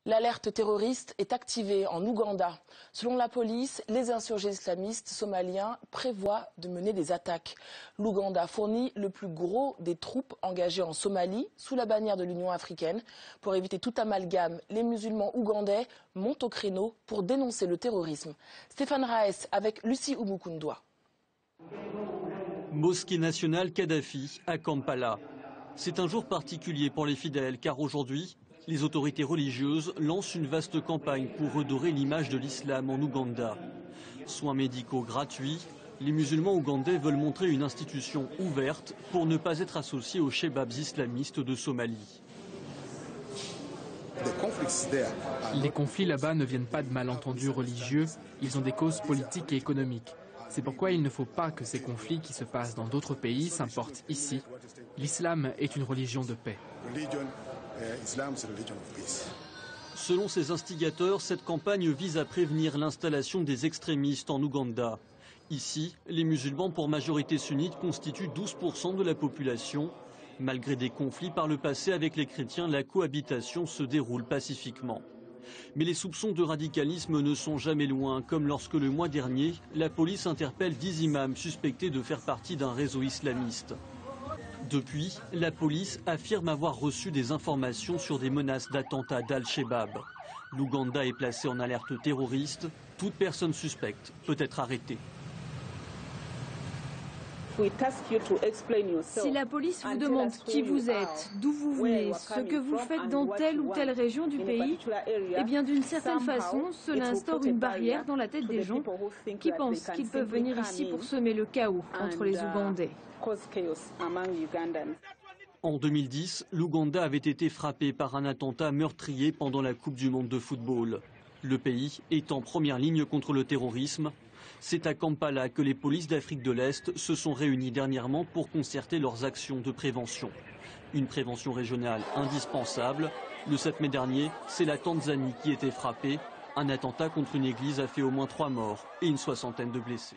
L'alerte terroriste est activée en Ouganda. Selon la police, les insurgés islamistes somaliens prévoient de mener des attaques. L'Ouganda fournit le plus gros des troupes engagées en Somalie sous la bannière de l'Union africaine. Pour éviter tout amalgame, les musulmans ougandais montent au créneau pour dénoncer le terrorisme. Stéphane Raes avec Lucie Oumukundwa. Mosquée nationale Kadhafi à Kampala. C'est un jour particulier pour les fidèles car aujourd'hui, les autorités religieuses lancent une vaste campagne pour redorer l'image de l'islam en Ouganda. Soins médicaux gratuits, les musulmans ougandais veulent montrer une institution ouverte pour ne pas être associés aux chebabs islamistes de Somalie. Les conflits là-bas ne viennent pas de malentendus religieux, ils ont des causes politiques et économiques. C'est pourquoi il ne faut pas que ces conflits qui se passent dans d'autres pays s'importent ici. L'islam est une religion de paix. Selon ces instigateurs, cette campagne vise à prévenir l'installation des extrémistes en Ouganda. Ici, les musulmans pour majorité sunnite constituent 12% de la population. Malgré des conflits par le passé avec les chrétiens, la cohabitation se déroule pacifiquement. Mais les soupçons de radicalisme ne sont jamais loin, comme lorsque le mois dernier, la police interpelle 10 imams suspectés de faire partie d'un réseau islamiste. Depuis, la police affirme avoir reçu des informations sur des menaces d'attentats d'Al-Shabaab. L'Ouganda est placé en alerte terroriste. Toute personne suspecte peut être arrêtée. Si la police vous demande qui vous êtes, d'où vous venez, ce que vous faites dans telle ou telle région du pays, eh bien d'une certaine façon, cela instaure une barrière dans la tête des gens qui pensent qu'ils peuvent venir ici pour semer le chaos entre les Ougandais. En 2010, l'Ouganda avait été frappé par un attentat meurtrier pendant la Coupe du monde de football. Le pays est en première ligne contre le terrorisme. C'est à Kampala que les polices d'Afrique de l'Est se sont réunies dernièrement pour concerter leurs actions de prévention. Une prévention régionale indispensable. Le 7 mai dernier, c'est la Tanzanie qui était frappée. Un attentat contre une église a fait au moins 3 morts et une soixantaine de blessés.